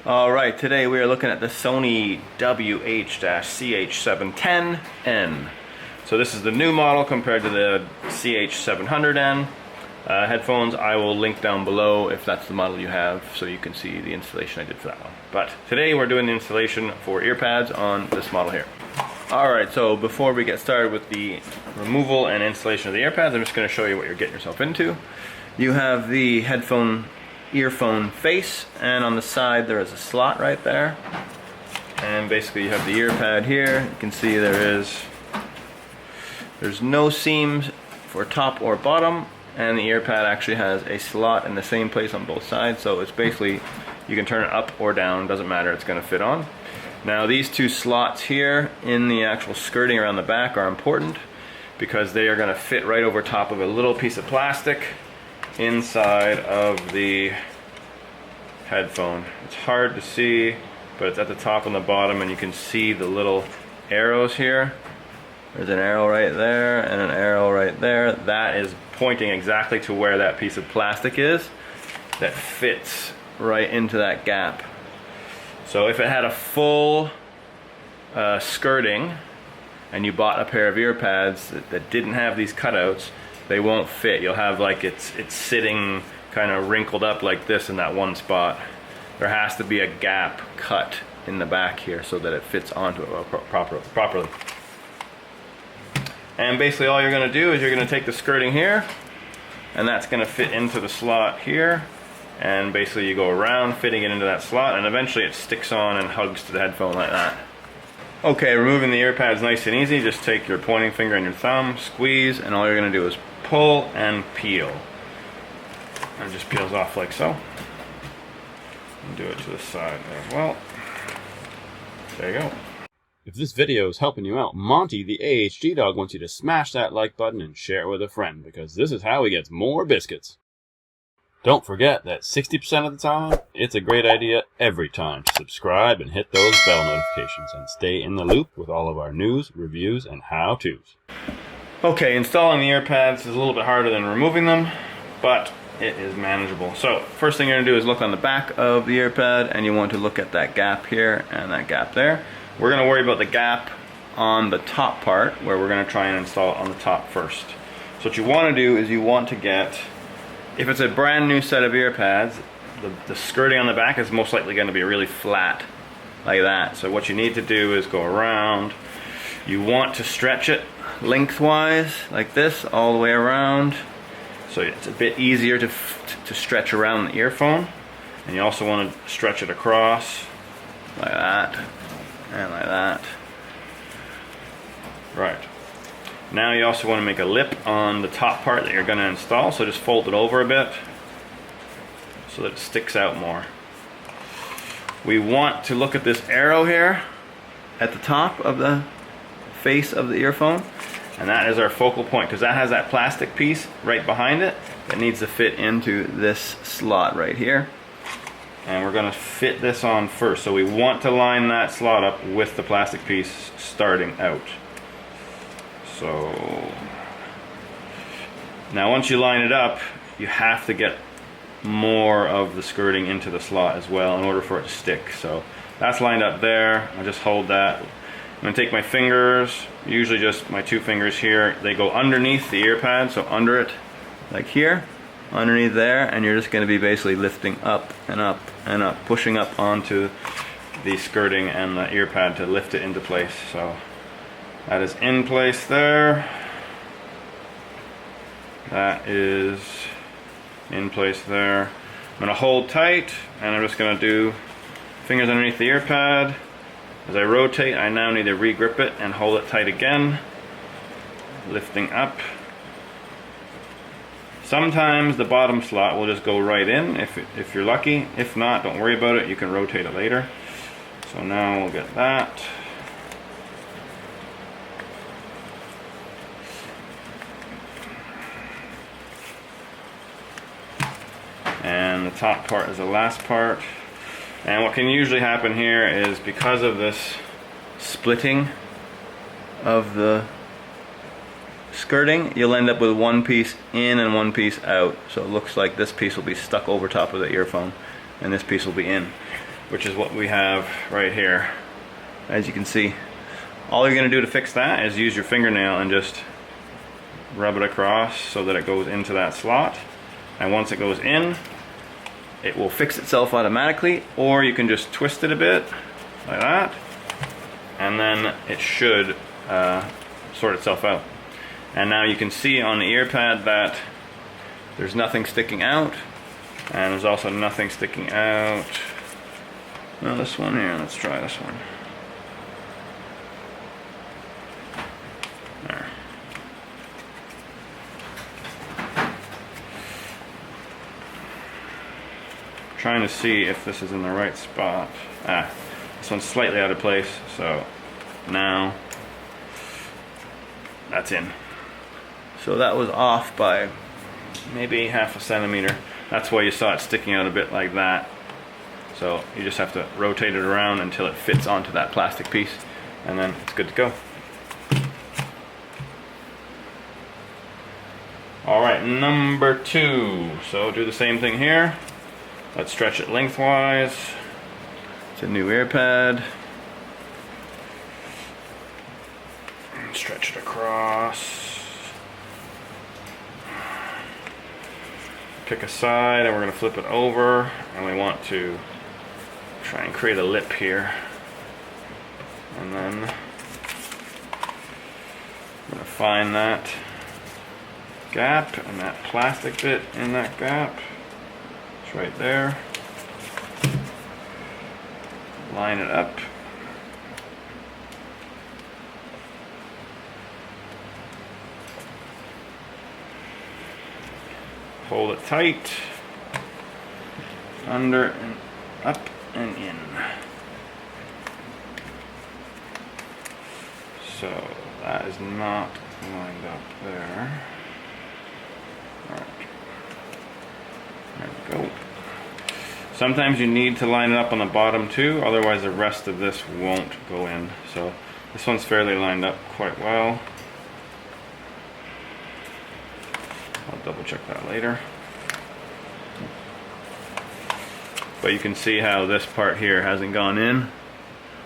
Alright, today we are looking at the Sony WH-CH710N. So this is the new model compared to the CH700N. Headphones I will link down below if that's the model you have, so you can see the installation I did for that one. But today we're doing the installation for ear pads on this model here. Alright, so before we get started with the removal and installation of the ear pads, I'm just going to show you what you're getting yourself into. You have the earphone face, and on the side there is a slot right there, and basically you have the ear pad here. You can see there's no seams for top or bottom, and the ear pad actually has a slot in the same place on both sides, so it's basically you can turn it up or down, doesn't matter, it's going to fit on. Now these two slots here in the actual skirting around the back are important because they are going to fit right over top of a little piece of plastic inside of the headphone. It's hard to see, but it's at the top and the bottom, and you can see the little arrows here. There's an arrow right there and an arrow right there. That is pointing exactly to where that piece of plastic is that fits right into that gap. So if it had a full skirting and you bought a pair of ear pads that didn't have these cutouts, they won't fit. You'll have like it's sitting kind of wrinkled up like this in that one spot. There has to be a gap cut in the back here so that it fits onto it properly. And basically all you're going to do is you're going to take the skirting here, and that's going to fit into the slot here, and basically you go around fitting it into that slot, and eventually it sticks on and hugs to the headphone like that. Okay, removing the ear pads nice and easy. Just take your pointing finger and your thumb, squeeze, and all you're going to do is pull and peel. And it just peels off like so. And do it to the side as well. There you go. If this video is helping you out, Monty the AHG dog wants you to smash that like button and share it with a friend, because this is how he gets more biscuits. Don't forget that 60% of the time, it's a great idea every time to subscribe and hit those bell notifications and stay in the loop with all of our news, reviews, and how-tos. Okay, installing the ear pads is a little bit harder than removing them, but it is manageable. So first thing you're going to do is look on the back of the ear pad, and you want to look at that gap here and that gap there. We're going to worry about the gap on the top part, where we're going to try and install it on the top first. So what you want to do is you want to get, if it's a brand new set of ear pads, the skirting on the back is most likely going to be really flat like that. So what you need to do is go around. You want to stretch it lengthwise like this all the way around, so it's a bit easier to stretch around the earphone. And you also want to stretch it across like that and like that. Right. Now you also want to make a lip on the top part that you're going to install, so just fold it over a bit so that it sticks out more. We want to look at this arrow here at the top of the face of the earphone, and that is our focal point, because that has that plastic piece right behind it that needs to fit into this slot right here. And we're going to fit this on first, so we want to line that slot up with the plastic piece starting out. So now once you line it up, you have to get more of the skirting into the slot as well in order for it to stick. So that's lined up there. I'll just hold that. I'm going to take my fingers, usually just my two fingers here. They go underneath the ear pad, so under it, like here, underneath there, and you're just going to be basically lifting up and up and up, pushing up onto the skirting and the ear pad to lift it into place. So that is in place there. That is in place there. I'm going to hold tight, and I'm just going to do fingers underneath the ear pad. As I rotate, I now need to re-grip it and hold it tight again, lifting up. Sometimes the bottom slot will just go right in if you're lucky. If not, don't worry about it, you can rotate it later. So now we'll get that. And the top part is the last part. And what can usually happen here is, because of this splitting of the skirting, you'll end up with one piece in and one piece out. So it looks like this piece will be stuck over top of the earphone and this piece will be in. which is what we have right here. As you can see, all you're going to do to fix that is use your fingernail and just rub it across so that it goes into that slot. And once it goes in, it will fix itself automatically, or you can just twist it a bit like that, and then it should sort itself out. And now you can see on the ear pad that there's nothing sticking out, and there's also nothing sticking out. Well, this one here, let's try this one. There. Trying to see if this is in the right spot. This one's slightly out of place, so now that's in. So that was off by maybe 1/2 centimeter. That's why you saw it sticking out a bit like that. So you just have to rotate it around until it fits onto that plastic piece, and then it's good to go. Alright, number 2. So do the same thing here. Let's stretch it lengthwise. It's a new ear pad. Stretch it across. Pick a side and we're going to flip it over, and we want to try and create a lip here. And then I'm going to find that gap and that plastic bit in that gap. It's right there. Line it up. Hold it tight. Under and up and in. So that is not lined up there. Alright. There we go. Sometimes you need to line it up on the bottom too, otherwise the rest of this won't go in. So this one's fairly lined up quite well. I'll double check that later. But you can see how this part here hasn't gone in.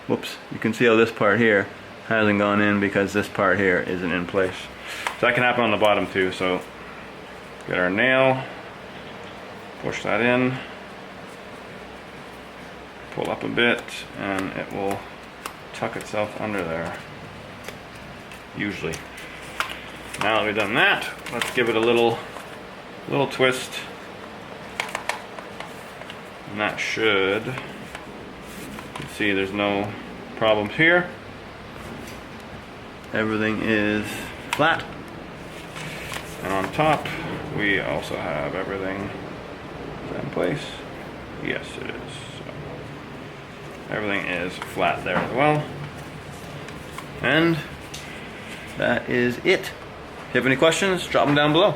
Whoops, you can see how this part here hasn't gone in because this part here isn't in place. So that can happen on the bottom too, so get our nail, push that in, pull up a bit, and it will tuck itself under there, usually. Now that we've done that, let's give it a little twist, and that should, you can see there's no problems here. Everything is flat, and on top we also have everything in place. Yes, it is. So everything is flat there as well, and that is it. If you have any questions, drop them down below.